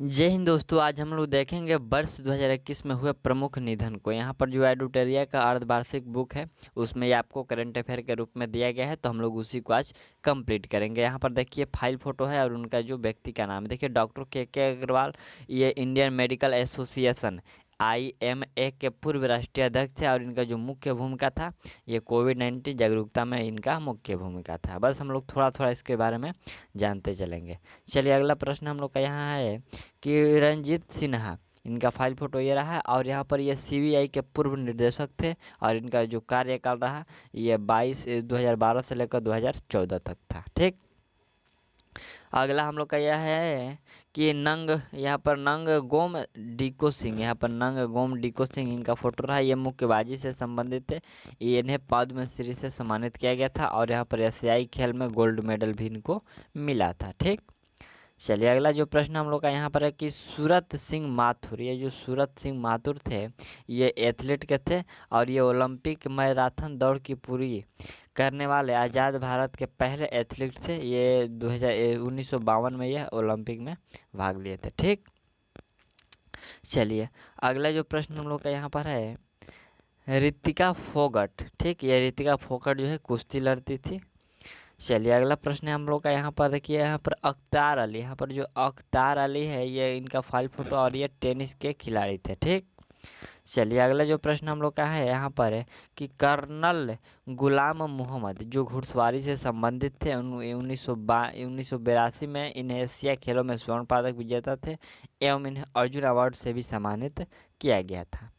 जय हिंद दोस्तों। आज हम लोग देखेंगे वर्ष 2021 में हुए प्रमुख निधन को। यहाँ पर जो एडुटेरिया का अर्धवार्षिक बुक है उसमें ये आपको करंट अफेयर के रूप में दिया गया है, तो हम लोग उसी को आज कंप्लीट करेंगे। यहाँ पर देखिए फाइल फोटो है और उनका जो व्यक्ति का नाम है, देखिए डॉक्टर के अग्रवाल। ये इंडियन मेडिकल एसोसिएशन IMA के पूर्व राष्ट्रीय अध्यक्ष थे और इनका जो मुख्य भूमिका था ये कोविड-19 जागरूकता में इनका मुख्य भूमिका था। बस हम लोग थोड़ा थोड़ा इसके बारे में जानते चलेंगे। चलिए अगला प्रश्न हम लोग का यहाँ है कि रंजीत सिन्हा, इनका फाइल फोटो ये रहा और यहाँ पर ये CBI के पूर्व निर्देशक थे और इनका जो कार्यकाल रहा ये 2012 से लेकर 2014 तक था। ठीक, अगला हम लोग का यह है कि यहाँ पर नंगगोम डिको सिंह, यहाँ पर नंगगोम डिको सिंह इनका फोटो रहा। ये मुक्केबाजी से संबंधित थे, ये इन्हें पद्मश्री से सम्मानित किया गया था और यहाँ पर एशियाई खेल में गोल्ड मेडल भी इनको मिला था। ठीक, चलिए अगला जो प्रश्न हम लोग का यहाँ पर है कि सूरत सिंह माथुर, ये जो सूरत सिंह माथुर थे ये एथलीट के थे और ये ओलंपिक मैराथन दौड़ की पूरी करने वाले आज़ाद भारत के पहले एथलीट थे। ये 1952 में यह ओलंपिक में भाग लिए थे। ठीक, चलिए अगला जो प्रश्न हम लोग का यहाँ पर है ऋतिका फोगट। ठीक, ये ऋतिका फोगट जो है कुश्ती लड़ती थी। चलिए अगला प्रश्न है हम लोग का यहाँ पर देखिए, यहाँ पर अख्तार अली, यहाँ पर जो अख्तार अली है ये इनका फाइल फोटो और ये टेनिस के खिलाड़ी थे। ठीक, चलिए अगला जो प्रश्न हम लोग का है यहाँ पर है कि कर्नल गुलाम मोहम्मद जो घुड़सवारी से संबंधित थे 1982 में इन एशिया खेलों में स्वर्ण पदक विजेता थे एवं इन्हें अर्जुन अवार्ड से भी सम्मानित किया गया था।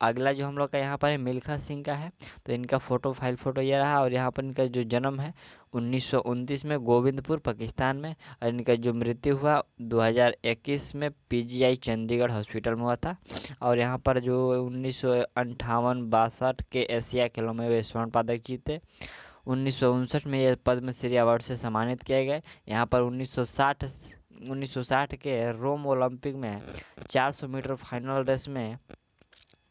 अगला जो हम लोग का यहाँ पर है मिल्खा सिंह का है, तो इनका फोटो फाइल फोटो ये रहा और यहाँ पर इनका जो जन्म है 1929 में गोविंदपुर पाकिस्तान में और इनका जो मृत्यु हुआ 2021 में PGI चंडीगढ़ हॉस्पिटल में हुआ था। और यहाँ पर जो 1958-62 के एशिया खेलों में वे स्वर्ण पदक जीते। 1959 में ये पद्मश्री अवार्ड से सम्मानित किए गए। यहाँ पर 1960 के रोम ओलंपिक में 400 मीटर फाइनल रेस में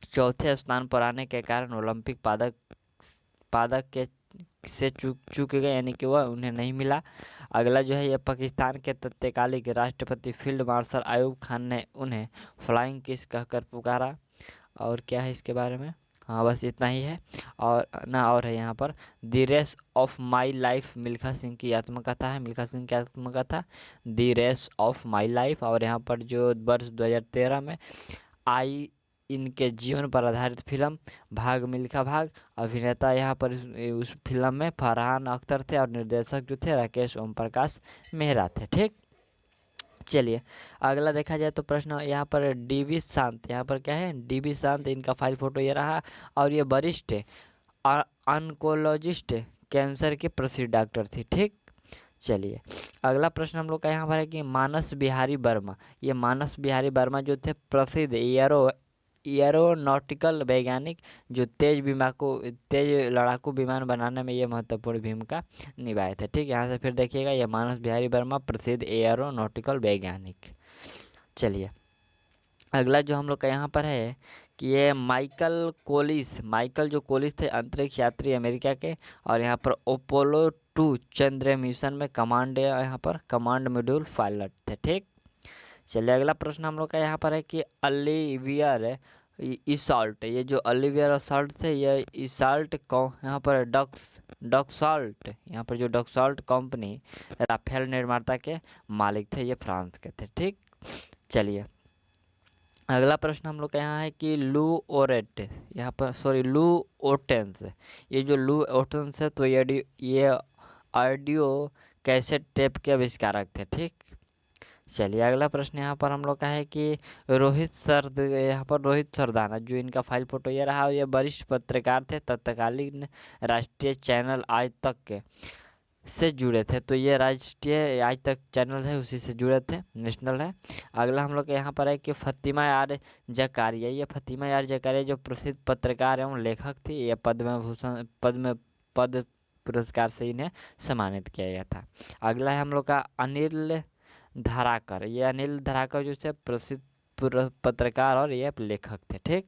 चौथे स्थान पर आने के कारण ओलंपिक पादक के से चूक गए, यानी कि वह उन्हें नहीं मिला। अगला जो है ये पाकिस्तान के तत्कालीन राष्ट्रपति फील्ड मार्शल आयूब खान ने उन्हें फ्लाइंग किस कहकर पुकारा। और क्या है इसके बारे में, हाँ बस इतना ही है। और ना और है यहाँ पर the race of my life, Milkha Singh की आत्मकथा है, मिल्खा सिंह की आत्मकथा the race of my life. और यहाँ पर जो वर्ष 2013 में इनके जीवन पर आधारित फिल्म भाग मिल्खा भाग, अभिनेता यहाँ पर उस फिल्म में फरहान अख्तर थे और निर्देशक जो थे राकेश ओम प्रकाश मेहरा थे। ठीक, चलिए अगला देखा जाए तो प्रश्न यहाँ पर DV शांत, यहाँ पर क्या है DV शांत, इनका फाइल फोटो ये रहा और ये वरिष्ठ ऑन्कोलॉजिस्ट कैंसर के प्रसिद्ध डॉक्टर थी। ठीक, चलिए अगला प्रश्न हम लोग का यहाँ पर है कि मानस बिहारी वर्मा, ये मानस बिहारी वर्मा जो थे प्रसिद्ध एरोनॉटिकल वैज्ञानिक जो तेज लड़ाकू विमान बनाने में ये महत्वपूर्ण भूमिका निभाए थे। ठीक, यहाँ से फिर देखिएगा ये मानस बिहारी वर्मा प्रसिद्ध एरोनॉटिकल वैज्ञानिक। चलिए अगला जो हम लोग का यहाँ पर है कि ये माइकल जो कोलिस थे अंतरिक्ष यात्री अमेरिका के और यहाँ पर अपोलो 2 चंद्र मिशन में कमांड मॉड्यूल पायलट थे। ठीक, चलिए अगला प्रश्न हम लोग का यहाँ पर है कि ऑलिवियर इसाल्ट, ये जो ऑलिवियर इसाल्ट थे ये इसाल्ट यहाँ पर डॉक्साल्ट, यहाँ पर जो डॉक्साल्ट कंपनी राफेल निर्माता के मालिक थे, ये फ्रांस के थे। ठीक, चलिए अगला प्रश्न हम लोग का यहाँ है कि लू ओटेंस, ये जो लू ओटेंस है तो ये ऑडियो कैसेट टेप के आविष्कारक थे। ठीक, चलिए अगला प्रश्न यहाँ पर हम लोग का है कि रोहित सरदाना, जो इनका फाइल फोटो ये रहा और ये वरिष्ठ पत्रकार थे, तत्कालीन राष्ट्रीय चैनल आज तक के से जुड़े थे, तो ये राष्ट्रीय आज तक चैनल है उसी से जुड़े थे, नेशनल है। अगला हम लोग के यहाँ पर है कि फतिमा यार जकारिया, ये फतिमा यार जकारिया जो प्रसिद्ध पत्रकार एवं लेखक थी, ये पद्म पुरस्कार से इन्हें सम्मानित किया गया था। अगला है हम लोग का अनिल धराकर, ये अनिल धराकर जो से प्रसिद्ध पत्रकार और ये लेखक थे। ठीक,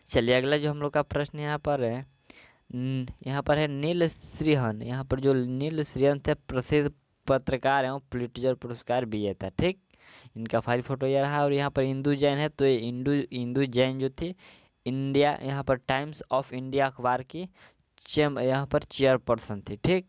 चलिए अगला जो हम लोग का प्रश्न यहाँ पर है नील श्रीहन, यहाँ पर जो नील श्रीहन थे प्रसिद्ध पत्रकार एवं पुलिट्जर पुरस्कार विजेता। ठीक, इनका फाइल फोटो ये रहा। और यहाँ पर इंदु जैन है, तो ये इंदु जैन जो थी इंडिया, यहाँ पर टाइम्स ऑफ इंडिया अखबार की यहाँ पर चेयरपर्सन थी। ठीक,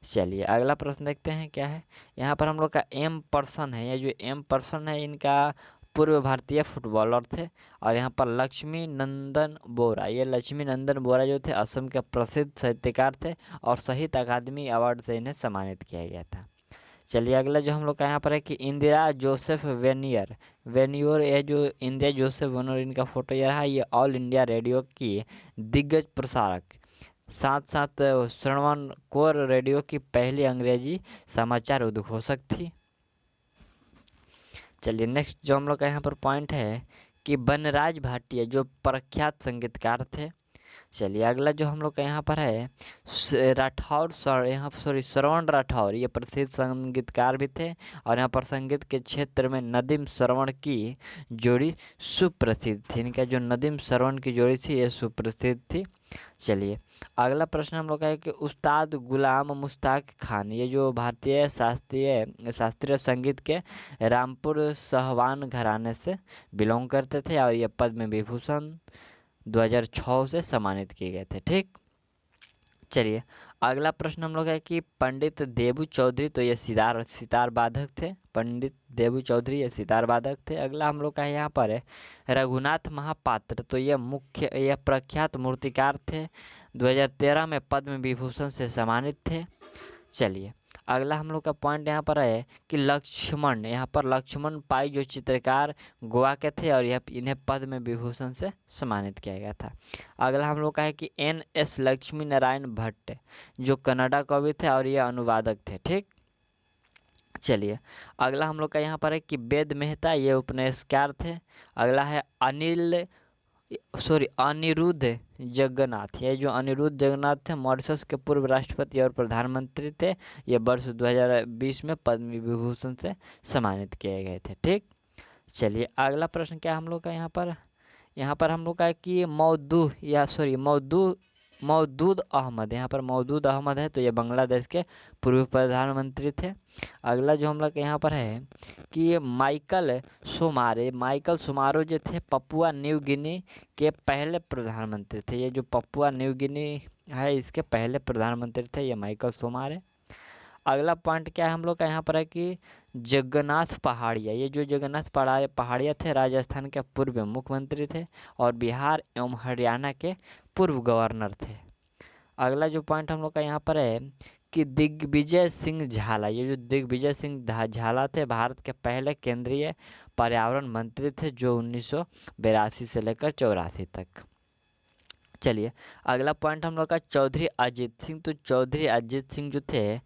चलिए अगला प्रश्न देखते हैं क्या है। यहाँ पर हम लोग का एम पर्सन है, ये जो एम पर्सन है इनका पूर्व भारतीय फुटबॉलर थे। और यहाँ पर लक्ष्मी नंदन बोरा, ये लक्ष्मी नंदन बोरा जो थे असम के प्रसिद्ध साहित्यकार थे और साहित्य अकादमी अवार्ड से इन्हें सम्मानित किया गया था। चलिए अगला जो हम लोग का यहाँ पर है कि इंदिरा जोसेफ वेनियर, ये जो इंदिरा जोसेफ वेनियर इनका फोटो ये रहा। ये ऑल इंडिया रेडियो की दिग्गज प्रसारक, साथ साथ श्रवण कोर रेडियो की पहली अंग्रेजी समाचार उद्घोषक थी। चलिए नेक्स्ट जो हम लोग का यहाँ पर पॉइंट है कि बनराज भाटिया जो प्रख्यात संगीतकार थे। चलिए अगला जो हम लोग का यहाँ पर है राठौर, यहाँ सॉरी श्रवण राठौर, ये प्रसिद्ध संगीतकार भी थे। और यहाँ पर संगीत के क्षेत्र में नदीम श्रवण की जोड़ी सुप्रसिद्ध थी। इनका जो नदीम श्रवण की जोड़ी थी ये सुप्रसिद्ध थी। चलिए अगला प्रश्न हम लोग का है कि उस्ताद गुलाम मुश्ताक खान, ये जो भारतीय शास्त्रीय संगीत के रामपुर सहवान घराने से बिलोंग करते थे और ये पद्म विभूषण 2006 से सम्मानित किए गए थे। ठीक, चलिए अगला प्रश्न हम लोग है कि पंडित देबू चौधरी, तो ये सितार वादक थे। पंडित देबू चौधरी ये सितार वादक थे। अगला हम लोग का यहाँ पर है रघुनाथ महापात्र, तो ये प्रख्यात मूर्तिकार थे। 2013 में पद्म विभूषण से सम्मानित थे। चलिए अगला हम लोग का पॉइंट यहाँ पर है कि लक्ष्मण, यहाँ पर लक्ष्मण पाई जो चित्रकार गोवा के थे और यह इन्हें पद्म विभूषण से सम्मानित किया गया था। अगला हम लोग का है कि NS लक्ष्मी नारायण भट्ट जो कन्नड़ा कवि थे और ये अनुवादक थे। ठीक, चलिए अगला हम लोग का यहाँ पर है कि वेद मेहता, ये उपन्यासकार थे। अगला है अनिरुद्ध जगन्नाथ, ये जो अनिरुद्ध जगन्नाथ थे मॉरिशस के पूर्व राष्ट्रपति और प्रधानमंत्री थे। ये वर्ष 2020 में पद्म विभूषण से सम्मानित किए गए थे। ठीक, चलिए अगला प्रश्न क्या हम लोग का यहाँ पर हम लोग का है कि मौदूद अहमद, यहाँ पर मौदूद अहमद है, तो ये बांग्लादेश के पूर्व प्रधानमंत्री थे। अगला जो हम लोग के यहाँ पर है कि माइकल सोमारो जो थे पपुआ न्यू गिनी के पहले प्रधानमंत्री थे। ये जो पपुआ न्यू गिनी है इसके पहले प्रधानमंत्री थे ये माइकल सोमारे। अगला पॉइंट क्या है हम लोग का यहाँ पर है कि जगन्नाथ पहाड़िया, ये जो जगन्नाथ पहाड़िया थे राजस्थान के पूर्व मुख्यमंत्री थे और बिहार एवं हरियाणा के पूर्व गवर्नर थे। अगला जो पॉइंट हम लोग का यहाँ पर है कि दिग्विजय सिंह झाला, ये जो दिग्विजय सिंह झाला थे भारत के पहले केंद्रीय पर्यावरण मंत्री थे जो 1982 से लेकर 84 तक। चलिए अगला पॉइंट हम लोग का चौधरी अजित सिंह, तो चौधरी अजित सिंह जो थे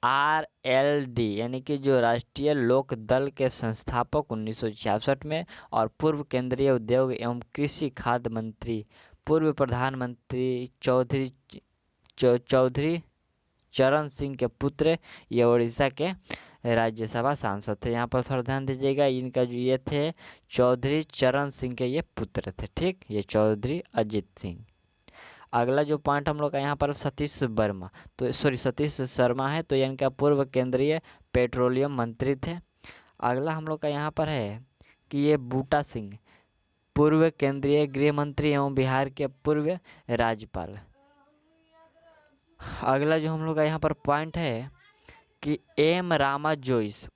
RLD यानी कि जो राष्ट्रीय लोक दल के संस्थापक 1966 में और पूर्व केंद्रीय उद्योग एवं कृषि खाद्य मंत्री, पूर्व प्रधानमंत्री चौधरी चरण सिंह के पुत्र, ये उड़ीसा के राज्यसभा सांसद थे। यहाँ पर थोड़ा ध्यान दीजिएगा, इनका जो ये थे चौधरी चरण सिंह के ये पुत्र थे। ठीक, ये चौधरी अजित सिंह। अगला जो पॉइंट हम लोग का यहाँ पर सतीश शर्मा है, तो ये इनका पूर्व केंद्रीय पेट्रोलियम मंत्री थे। अगला हम लोग का यहाँ पर है कि ये बूटा सिंह, पूर्व केंद्रीय गृह मंत्री एवं बिहार के पूर्व राज्यपाल। अगला जो हम लोग का यहाँ पर पॉइंट है कि एम रामा जोइस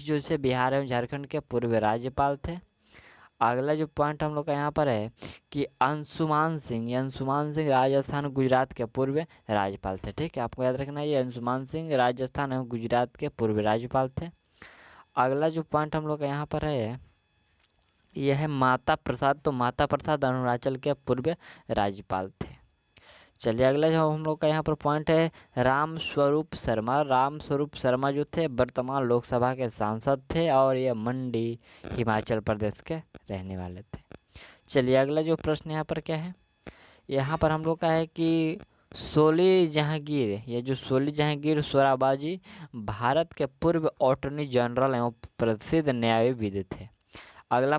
जो से बिहार एवं झारखंड के पूर्व राज्यपाल थे। अगला जो पॉइंट हम लोग का यहाँ पर है कि अंशुमान सिंह राजस्थान गुजरात के पूर्व राज्यपाल थे। ठीक है, आपको याद रखना ये अंशुमान सिंह राजस्थान एवं गुजरात के पूर्व राज्यपाल थे। अगला जो पॉइंट हम लोग का यहाँ पर है यह है माता प्रसाद, तो माता प्रसाद अरुणाचल के पूर्व राज्यपाल थे। चलिए अगला जो हम लोग का यहाँ पर पॉइंट है राम स्वरूप शर्मा जो थे वर्तमान लोकसभा के सांसद थे और ये मंडी हिमाचल प्रदेश के रहने वाले थे। चलिए अगला जो प्रश्न यहाँ पर क्या है, यहाँ पर हम लोग का है कि सोली जहांगीर सोराबाजी भारत के पूर्व अटॉर्नी जनरल एवं प्रसिद्ध न्यायविद थे। अगला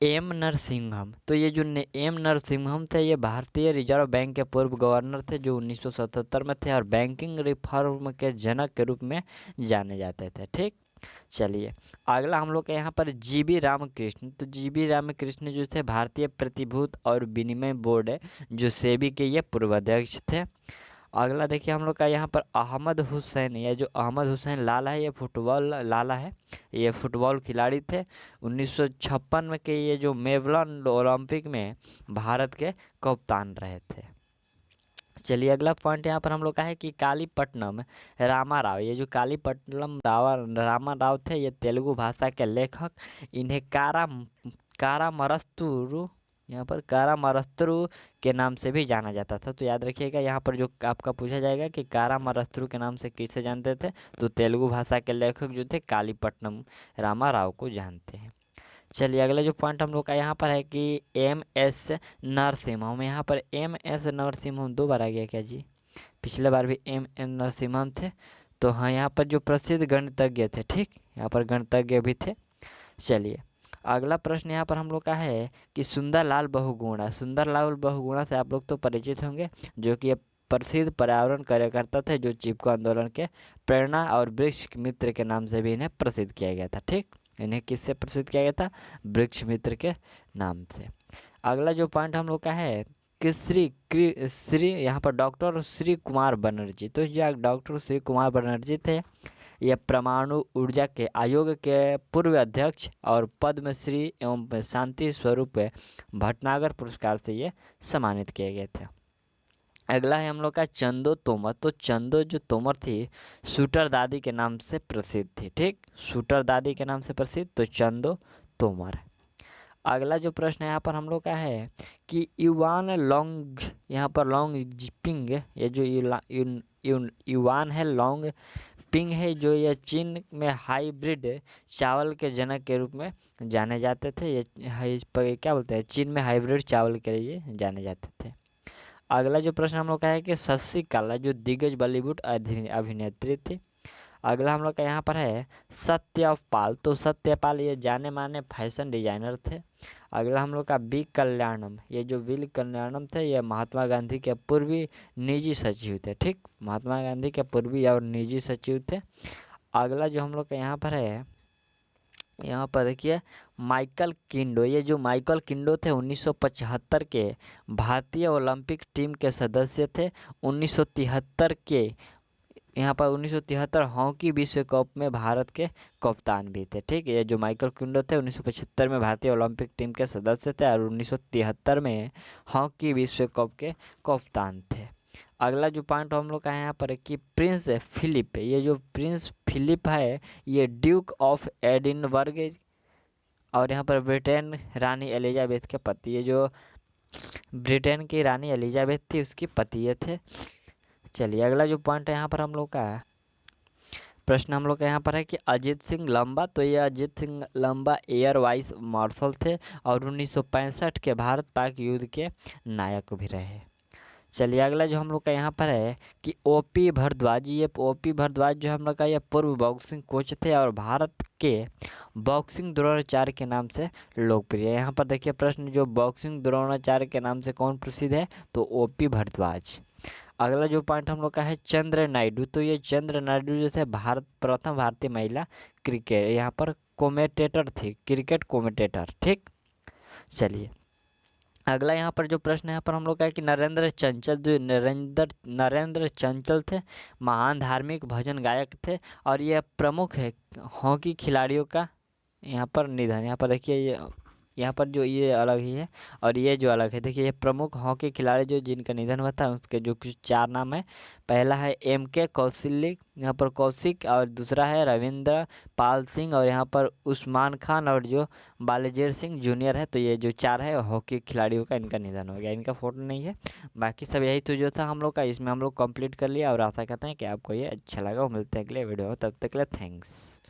एम नरसिम्हम। तो ये जो एम नरसिम्हम थे ये भारतीय रिजर्व बैंक के पूर्व गवर्नर थे जो 1977 में थे और बैंकिंग रिफॉर्म के जनक के रूप में जाने जाते थे। ठीक, चलिए अगला हम लोग के यहाँ पर जीबी रामकृष्ण। तो जीबी रामकृष्ण जो थे भारतीय प्रतिभूति और विनिमय बोर्ड है जो सेबी के ये पूर्व अध्यक्ष थे। अगला देखिए हम लोग का यहाँ पर अहमद हुसैन, ये जो अहमद हुसैन लाला है ये फुटबॉल लाला है, ये फुटबॉल खिलाड़ी थे। 1956 में के ये जो मेलबर्न ओलंपिक में भारत के कप्तान रहे थे। चलिए अगला पॉइंट यहाँ पर हम लोग का है कि कालीपट्टनम रामा राव। ये जो कालीपट्टनम रामा राव थे ये तेलुगु भाषा के लेखक। इन्हें कारामरस्तुरु, यहाँ पर कारामरस्तुरु के नाम से भी जाना जाता था। तो याद रखिएगा यहाँ पर जो आपका पूछा जाएगा कि कारामरस्तुरु के नाम से किसे जानते थे, तो तेलुगु भाषा के लेखक जो थे कालीपट्टनम रामा राव को जानते हैं। चलिए अगला जो पॉइंट हम लोग का यहाँ पर है कि एम एस नरसिम्हम। यहाँ पर एम एस नरसिम्हम 2 बार आ गया क्या जी? पिछले बार भी एम एन नरसिम्हम थे। तो हाँ यहाँ पर जो प्रसिद्ध गणितज्ञ थे, ठीक, यहाँ पर गणितज्ञ भी थे। चलिए अगला प्रश्न यहाँ पर हम लोग का है कि सुंदरलाल बहुगुणा। सुंदरलाल बहुगुणा से आप लोग तो परिचित होंगे, जो कि प्रसिद्ध पर्यावरण कार्यकर्ता थे जो चिपको आंदोलन के प्रेरणा और वृक्ष मित्र के नाम से भी इन्हें प्रसिद्ध किया गया था। ठीक, इन्हें किससे प्रसिद्ध किया गया था? वृक्ष मित्र के नाम से। अगला जो पॉइंट हम लोग का है कि श्री यहाँ पर डॉक्टर श्री कुमार बनर्जी। तो ये डॉक्टर श्री कुमार बनर्जी थे, ये परमाणु ऊर्जा के आयोग के पूर्व अध्यक्ष और पद्मश्री एवं शांति स्वरूप भटनागर पुरस्कार से ये सम्मानित किए गए थे। अगला है हम लोग का चंदो तोमर। तो चंदो जो तोमर थी शूटर दादी के नाम से प्रसिद्ध थी। ठीक, शूटर दादी के नाम से प्रसिद्ध, तो चंदो तोमर। अगला जो प्रश्न यहाँ पर हम लोग का है कि युवान लॉन्ग, यहाँ पर लॉन्ग पिंग, ये जो युवान है लॉन्ग पिंग है जो ये चीन में हाइब्रिड चावल के जनक के रूप में जाने जाते थे। ये इस पर क्या बोलते हैं, चीन में हाइब्रिड चावल के लिए जाने जाते थे। अगला जो प्रश्न हम लोग का है कि शशि कला जो दिग्गज बॉलीवुड अभिनेत्री थी। अगला हम लोग का यहाँ पर है सत्यपाल। तो सत्यपाल ये जाने माने फैशन डिजाइनर थे। अगला हम लोग का बी कल्याणम। ये जो वी कल्याणम थे ये महात्मा गांधी के पूर्वी निजी सचिव थे। ठीक, महात्मा गांधी के पूर्वी और निजी सचिव थे। अगला जो हम लोग का यहाँ पर है, यहाँ पर देखिए माइकल किंडो। ये जो माइकल किंडो थे 1975 के भारतीय ओलंपिक टीम के सदस्य थे। 1973 के यहाँ पर 1973 हॉकी विश्व कप में भारत के कप्तान भी थे। ठीक, ये जो माइकल किंडो थे 1975 में भारतीय ओलंपिक टीम के सदस्य थे और 1973 में हॉकी विश्व कप के कप्तान थे। अगला जो पॉइंट हम लोग का यहाँ पर है कि प्रिंस फिलिप। ये जो प्रिंस फिलिप है ये ड्यूक ऑफ एडिनबर्ग और यहाँ पर ब्रिटेन रानी एलिजाबेथ के पति, ये जो ब्रिटेन की रानी एलिजाबेथ थी उसकी पति ये थे। चलिए अगला जो पॉइंट है यहाँ पर हम लोग का प्रश्न हम लोग का यहाँ पर है कि अजीत सिंह लंबा। तो ये अजीत सिंह लंबा एयर वाइस मार्शल थे और 1965 के भारत पाक युद्ध के नायक भी रहे। चलिए अगला जो हम लोग का यहाँ पर है कि ओपी भारद्वाज। ये ओपी भारद्वाज जो हम लोग का ये पूर्व बॉक्सिंग कोच थे और भारत के बॉक्सिंग द्रोणाचार्य के नाम से लोकप्रिय है। यहाँ पर देखिए प्रश्न, जो बॉक्सिंग द्रोणाचार्य के नाम से कौन प्रसिद्ध है, तो ओपी भारद्वाज। अगला जो पॉइंट हम लोग का है चंद्र नायडू। तो ये चंद्र नायडू जो थे प्रथम भारतीय महिला क्रिकेट यहाँ पर कमेंटेटर थी, क्रिकेट कमेंटेटर। ठीक, चलिए अगला यहाँ पर जो प्रश्न यहाँ पर हम लोग का है कि नरेंद्र चंचल। जो नरेंद्र चंचल थे महान धार्मिक भजन गायक थे और ये प्रमुख है हॉकी खिलाड़ियों का यहाँ पर निधन। यहाँ पर देखिए ये यहाँ पर जो ये अलग ही है और ये जो अलग है, देखिए ये प्रमुख हॉकी खिलाड़ी जो जिनका निधन हुआ था उसके जो कुछ 4 नाम है। पहला है MK कौशिक, यहाँ पर कौशिक, और दूसरा है रविंद्र पाल सिंह, और यहाँ पर उस्मान खान, और जो बालीजीर सिंह जूनियर है। तो ये जो 4 है हॉकी खिलाड़ियों का इनका निधन हो गया। इनका फोटो नहीं है, बाकी सब यही तो जो था हम लोग का, इसमें हम लोग कंप्लीट कर लिया और आशा करते हैं कि आपको ये अच्छा लगा। मिलते हैं अगले वीडियो में, तब तक के लिए थैंक्स।